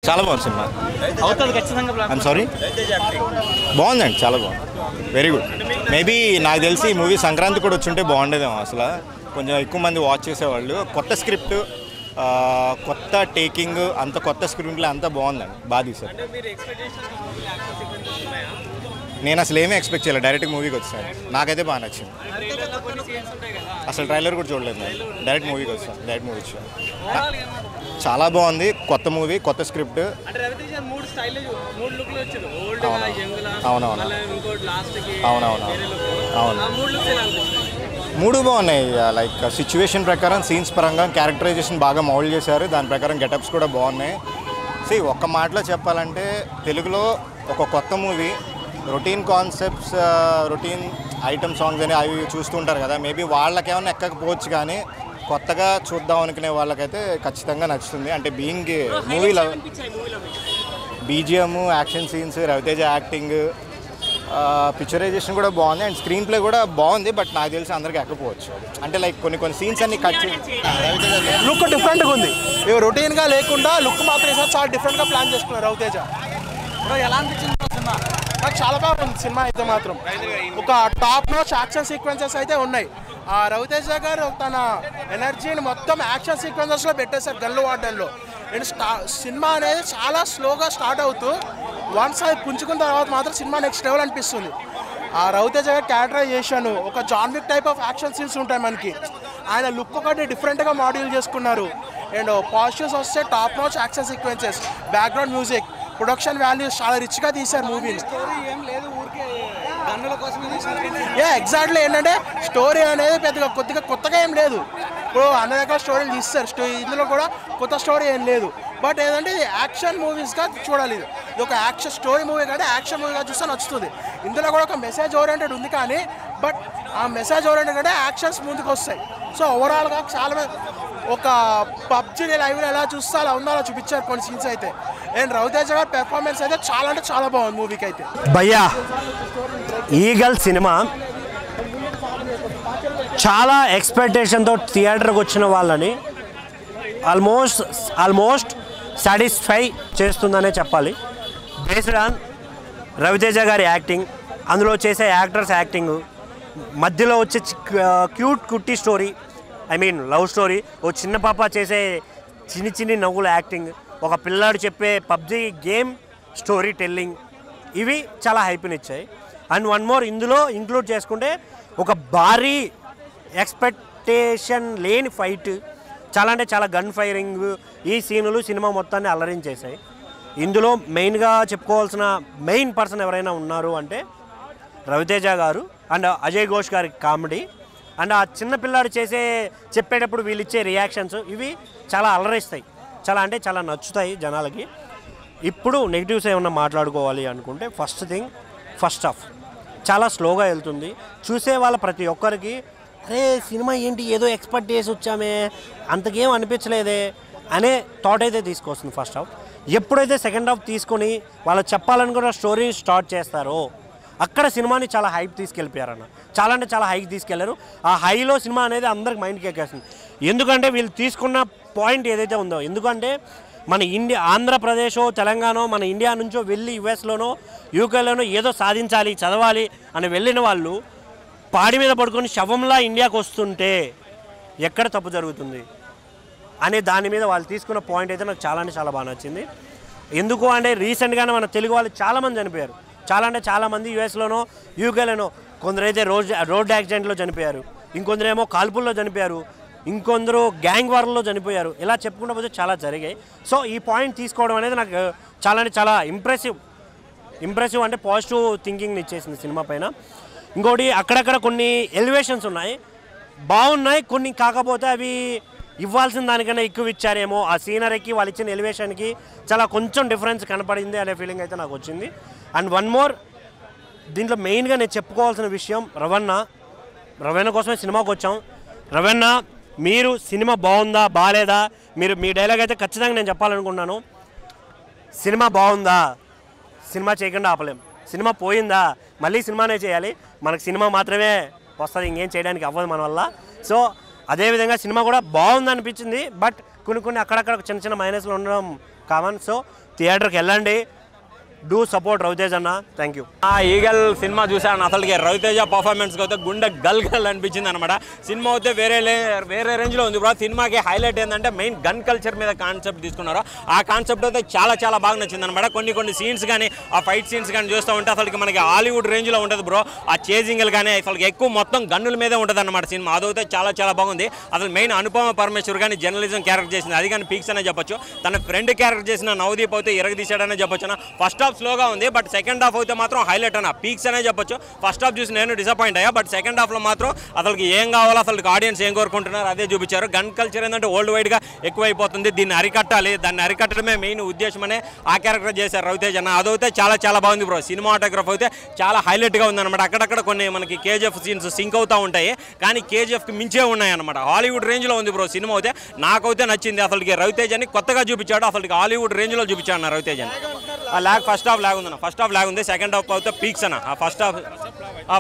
చాలా బాగుంది సినిమా. అవుతుంది ఖచ్చితంగా. ఐమ్ సారీ, బాగుందండి, చాలా బాగుంది, వెరీ గుడ్. మేబీ నాకు తెలిసి ఈ మూవీ సంక్రాంతి కూడా వచ్చుంటే బాగుండేదేమో. అసలు కొంచెం ఎక్కువ మంది వాచ్ చేసేవాళ్ళు. కొత్త స్క్రిప్ట్, కొత్త టేకింగ్, అంత కొత్త స్క్రీన్లో అంతా బాగుందండి, బాగా తీశారు. నేను అసలు ఏమీ ఎక్స్పెక్ట్ చేయలేదు, డైరెక్ట్ మూవీకి వచ్చాను. నాకైతే బాగా నచ్చింది. అసలు ట్రైలర్ కూడా చూడలేదు నేను, డైరెక్ట్ మూవీకి వచ్చాను, డైరెక్ట్ మూవీ వచ్చాను. చాలా బాగుంది, కొత్త మూవీ, కొత్త స్క్రిప్ట్. అవునవును, మూడు బాగున్నాయి. లైక్ సిచ్యువేషన్ ప్రకారం, సీన్స్ పరంగా, క్యారెక్టరైజేషన్ బాగా మౌల్డ్ చేశారు. దాని ప్రకారం గెటప్స్ కూడా బాగున్నాయి. ఒక్క మాటలో చెప్పాలంటే తెలుగులో ఒక కొత్త movie. Routine concepts, routine item songs అని అవి చూస్తుంటారు కదా, మేబీ వాళ్ళకేమైనా ఎక్కకపోవచ్చు, కానీ కొత్తగా చూద్దాం అనుకునే వాళ్ళకైతే ఖచ్చితంగా నచ్చుతుంది. అంటే బీయింగ్ మూవీలో BGM, action scenes, Ravi Teja acting, picturization కూడా బాగుంది. అండ్ స్క్రీన్ ప్లే కూడా బాగుంది. బట్ నాకు తెలిసి అందరికీ ఎక్కకపోవచ్చు. అంటే లైక్ కొన్ని సీన్స్ అన్ని కట్ లుక్ డిఫరెంట్గా ఉంది. ఇవి రొటీన్గా లేకుండా లుక్ మాత్రం ఈసారి చాలా డిఫరెంట్గా ప్లాన్ చేసుకున్నారు రవితేజ. ఎలా అనిపించింది సినిమా? నాకు చాలా బాగుంది సినిమా అయితే మాత్రం. ఒక టాప్ నోచ్ యాక్షన్ సీక్వెన్సెస్ అయితే ఉన్నాయి. రవితేజ గారు తన ఎనర్జీని మొత్తం యాక్షన్ సీక్వెన్సెస్లో పెట్టేశారు గన్లు వాడడంలో. నేను సినిమా అనేది చాలా స్లోగా స్టార్ట్ అవుతూ వన్స్ అది పుంజుకున్న తర్వాత మాత్రం సినిమా నెక్స్ట్ లెవెల్ అనిపిస్తుంది. రవితేజ గారు క్యారెక్టరైజేషన్, ఒక John Wick type of action scenes ఉంటాయి మనకి. ఆయన లుక్ ఒకటి డిఫరెంట్గా మాడ్యూల్ చేసుకున్నారు. అండ్ పాజిటివ్స్ వస్తే top notch action sequences, background music, production values చాలా రిచ్గా తీశారు మూవీని. ఎగ్జాక్ట్లీ ఏంటంటే స్టోరీ అనేది పెద్దగా కొత్తగా ఏం లేదు. ఇప్పుడు అన్న దగ్గర స్టోరీలు తీస్తారు, ఇందులో కూడా కొత్త స్టోరీ ఏం లేదు. బట్ ఏంటంటే ఇది యాక్షన్ మూవీస్గా చూడాలి. ఇది ఒక యాక్షన్ స్టోరీ మూవీ కంటే యాక్షన్ మూవీగా చూస్తే నచ్చుతుంది. ఇందులో కూడా ఒక మెసేజ్ ఓరియంటెడ్ ఉంది, కానీ బట్ ఆ మెసేజ్ ఓరియంటెడ్ అంటే యాక్షన్స్ ముందుకు వస్తాయి. సో ఓవరాల్గా చాలా ఒక పబ్జీ లైవ్లో ఎలా చూస్తే అలా ఉందో అలా చూపించారు కొన్ని సీన్స్ అయితే. అండ్ రవితేజ గారి పెర్ఫార్మెన్స్ అయితే చాలా అంటే చాలా బాగుంది మూవీకి అయితే. భయ్యా, ఈగల్ సినిమా చాలా ఎక్స్పెక్టేషన్తో థియేటర్కి వచ్చిన వాళ్ళని ఆల్మోస్ట్ సాటిస్ఫై చేస్తుందనే చెప్పాలి. బేస్డ్ ఆన్ రవితేజ గారి యాక్టింగ్, అందులో చేసే యాక్టర్స్ యాక్టింగ్, మధ్యలో వచ్చే క్యూట్ కుట్టి స్టోరీ, లవ్ స్టోరీ, ఓ చిన్న పాప చేసే చిన్ని నవ్వుల యాక్టింగ్, ఒక పిల్లాడు చెప్పే పబ్జీ గేమ్ స్టోరీ టెల్లింగ్, ఇవి చాలా హైప్నిచ్చాయి. అండ్ వన్ మోర్ ఇందులో ఇంక్లూడ్ చేసుకుంటే ఒక భారీ ఎక్స్పెక్టేషన్ లేని ఫైట్, చాలా అంటే చాలా గన్ ఫైరింగ్, ఈ సీనులు సినిమా మొత్తాన్ని అలరించేశాయి. ఇందులో మెయిన్గా చెప్పుకోవాల్సిన మెయిన్ పర్సన్ ఎవరైనా ఉన్నారు అంటే రవితేజ గారు అండ్ అజయ్ ఘోష్ గారి కామెడీ, అండ్ ఆ చిన్న పిల్లాడు చెప్పేటప్పుడు వీళ్ళు ఇచ్చే రియాక్షన్స్, ఇవి చాలా అలరిస్తాయి, చాలా అంటే చాలా నచ్చుతాయి జనాలకి. ఇప్పుడు నెగిటివ్స్ ఏమన్నా మాట్లాడుకోవాలి అనుకుంటే ఫస్ట్ హాఫ్ చాలా స్లోగా వెళ్తుంది. చూసే వాళ్ళ ప్రతి ఒక్కరికి అరే సినిమా ఏంటి ఏదో ఎక్స్పెక్ట్ చేసి వచ్చామే, అంతకేం అనిపించలేదే అనే థాట్ అయితే తీసుకొస్తుంది ఫస్ట్ హాఫ్. ఎప్పుడైతే సెకండ్ హాఫ్ తీసుకొని వాళ్ళు చెప్పాలనుకున్న స్టోరీని స్టార్ట్ చేస్తారో అక్కడ సినిమాని చాలా హైప్ తీసుకెళ్ళిపోయారన్న, చాలా అంటే చాలా హైకి తీసుకెళ్లారు. ఆ హైలో సినిమా అనేది అందరికి మైండ్కి ఎక్కేస్తుంది. ఎందుకంటే వీళ్ళు తీసుకున్న పాయింట్ ఏదైతే ఉందో, ఎందుకంటే మన ఆంధ్రప్రదేశో తెలంగాణ మన ఇండియా నుంచో వెళ్ళి యుఎస్లోనో యూకేలోనో ఏదో సాధించాలి చదవాలి అని వెళ్ళిన వాళ్ళు పాడి మీద పడుకొని శవంలా ఇండియాకు వస్తుంటే ఎక్కడ తప్పు జరుగుతుంది అనే దాని మీద వాళ్ళు తీసుకున్న పాయింట్ అయితే నాకు చాలా అంటే చాలా బాగా నచ్చింది. ఎందుకు అంటే రీసెంట్గానే మన తెలుగు వాళ్ళు చాలామంది చనిపోయారు, చాలా అంటే చాలామంది యుఎస్లోనో యూకేలోనో. కొందరైతే రోడ్ యాక్సిడెంట్లో చనిపోయారు, ఇంకొందరేమో కాల్పుల్లో చనిపోయారు, ఇంకొందరు గ్యాంగ్ వార్లో చనిపోయారు. ఇలా చెప్పుకుంటూ పోతే చాలా జరిగాయి. సో ఈ పాయింట్ తీసుకోవడం అనేది నాకు చాలా అంటే చాలా ఇంప్రెసివ్ అంటే పాజిటివ్ థింకింగ్ని ఇచ్చేసింది సినిమా పైన. ఇంకోటి అక్కడక్కడ కొన్ని ఎలివేషన్స్ ఉన్నాయి, బాగున్నాయి కొన్ని, కాకపోతే అవి ఇవ్వాల్సిన దానికన్నా ఎక్కువ ఇచ్చారేమో. ఆ సీనరీకి వాళ్ళు ఇచ్చిన ఎలివేషన్కి చాలా కొంచెం డిఫరెన్స్ కనపడింది అనే ఫీలింగ్ అయితే నాకు వచ్చింది. అండ్ వన్ మోర్ దీంట్లో మెయిన్గా నేను చెప్పుకోవాల్సిన విషయం రవణ కోసమే సినిమాకి వచ్చాం. రవణ, మీరు సినిమా బాగుందా బాగాలేదా, మీ డైలాగ్ అయితే ఖచ్చితంగా నేను చెప్పాలనుకున్నాను. సినిమా బాగుందా, సినిమా చేయకుండా ఆపలేం. సినిమా పోయిందా, మళ్ళీ సినిమానే చేయాలి. మనకు సినిమా మాత్రమే వస్తుంది, ఇంకేం చేయడానికి అవ్వదు మన వల్ల. సో అదేవిధంగా సినిమా కూడా బాగుంది అనిపించింది, బట్ కొన్ని అక్కడక్కడ చిన్న మైనస్లు ఉండడం కామన్. సో థియేటర్కి వెళ్ళండి. డూ సపోర్ట్ రవితేజ్ అన్న. Thank you. ఈగల్ సినిమా చూసాను. అసలుకి రవితేజ పర్ఫార్మెన్స్కి అయితే గుండె గల్ గల్ అనిపించింది అనమాట. సినిమా అయితే వేరే రేంజ్లో ఉంది బ్రో. సినిమాకి హైలైట్ ఏంటంటే మెయిన్ గన్ కల్చర్ మీద కాన్సెప్ట్ తీసుకున్నారు. ఆ కాన్సెప్ట్ అయితే చాలా బాగా నచ్చింది అనమాట. కొన్ని సీన్స్ కానీ ఆ ఫైట్ సీన్స్ కానీ చూస్తూ ఉంటే అసలుకి మనకి హాలీవుడ్ రేంజ్లో ఉంటుంది బ్రో. ఆ చేజింగ్లు కానీ అసలు ఎక్కువ మొత్తం గన్నుల మీదే ఉంటుంది అనమాట సినిమా. అదైతే చాలా బాగుంది. అసలు మెయిన్ అనుపమ పరమేశ్వర్ కానీ జర్నలిజం క్యారెక్టర్ చేసింది, అది కానీ పీక్స్ అనే చెప్పొచ్చు. తన ఫ్రెండ్ క్యారెక్టర్ చేసిన నవదీప్ అయితే ఇరగదీశాడనే చెప్పొచ్చు. ఫస్ట్ హాఫ్ స్లోగా ఉంది, బట్ సెకండ్ హాఫ్ అయితే మాత్రం హైలైట్ అన్న, పీక్స్ అనే చెప్పొచ్చు. ఫస్ట్ హాఫ్ చూసి నేను డిసప్పాయింట్ అయ్యా, బట్ సెకండ్ హాఫ్లో మాత్రం అసలుకి ఏం కావాలో అసలు ఆడియన్స్ ఏం కోరుకుంటున్నారు అదే చూపించారు. గన్ కల్చర్ ఏంటంటే వరల్డ్ వైడ్గా ఎక్కువైపోతుంది, దీన్ని అరికట్టాలి, దాన్ని అరికట్టడమే మెయిన్ ఉద్దేశమనే ఆ క్యారెక్టర్ చేశారు రవితేజ్ అన్న. అదైతే చాలా బాగుంది బ్రో. సినిమాటోగ్రఫీ అయితే చాలా హైలైట్గా ఉందన్నమాట. అక్కడక్కడ కొన్ని మనకి కేజీఎఫ్ సీన్స్ సింక్ అవుతూ ఉంటాయి, కానీ కేజీఎఫ్కి మించే ఉన్నాయన్నమాట. హాలీవుడ్ రేంజ్లో ఉంది బ్రో సినిమా అయితే. నాకైతే నచ్చింది. అసలుకి రవితేజ్ అని కొత్తగా చూపించాడు, అసలుకి హాలీవుడ్ రేంజ్లో చూపించాడు అన్న రవితేజ్ అని. ఫస్ట్ హాఫ్ లాగ్ ఉంది, సెకండ్ హాఫ్ అయితే పీక్స్ అన్న.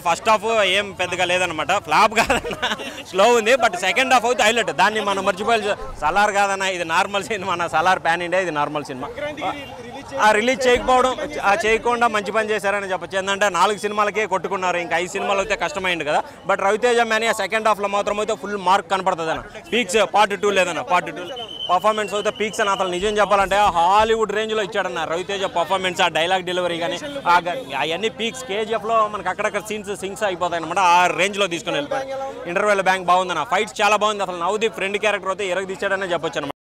ఫస్ట్ హాఫ్ ఏం పెద్దగా లేదనమాట, ఫ్లాప్ కాదన్న, స్లో ఉంది. బట్ సెకండ్ హాఫ్ అయితే హైలైట్. దాన్ని మనం మర్చిపోయి సలార్ కాదన్న, ఇది నార్మల్ సినిమా అన్న. సలార్ ప్యాన్ ఇండియా, ఇది నార్మల్ సినిమా. రిలీజ్ చేయకుండా మంచి పని చేశారని చెప్పచ్చు. ఏంటంటే 4 సినిమాలకే కొట్టుకున్నారు, ఇంకా 5 సినిమాలు అయితే కష్టమైంది కదా. బట్ రవితేజ మ్యాని సెకండ్ హాఫ్లో మాత్రం అయితే ఫుల్ మార్క్ కనపడుతుంది అన్న. పీక్స్ పార్ట్ 2 లేదన్న, పార్ట్ 2 పర్ఫార్మెన్స్ అయితే పీక్స్ అని. అసలు నిజం చెప్పాలంటే హాలీవుడ్ రేంజ్లో ఇచ్చాడన్న రవితేజ పర్ఫార్మెన్స్. ఆ డైలాగ్ డెలివరీ కానీ అవన్నీ పీక్స్. కేజీఎఫ్లో మనకి అక్కడక్కడ సింక్స్ అయిపోతాయి అనమాట. ఆ రేంజ్లో తీసుకుని వెళ్ళిపోయాడు. ఇంటర్వెల్ బ్యాంక్ బాగుందన్న, ఫైట్స్ చాలా బాగుంది. అసలు నవదీప్ ఫ్రెండ్ క్యారెక్టర్ అయితే ఇరగదీశాడనే చెప్పొచ్చు అనమాట.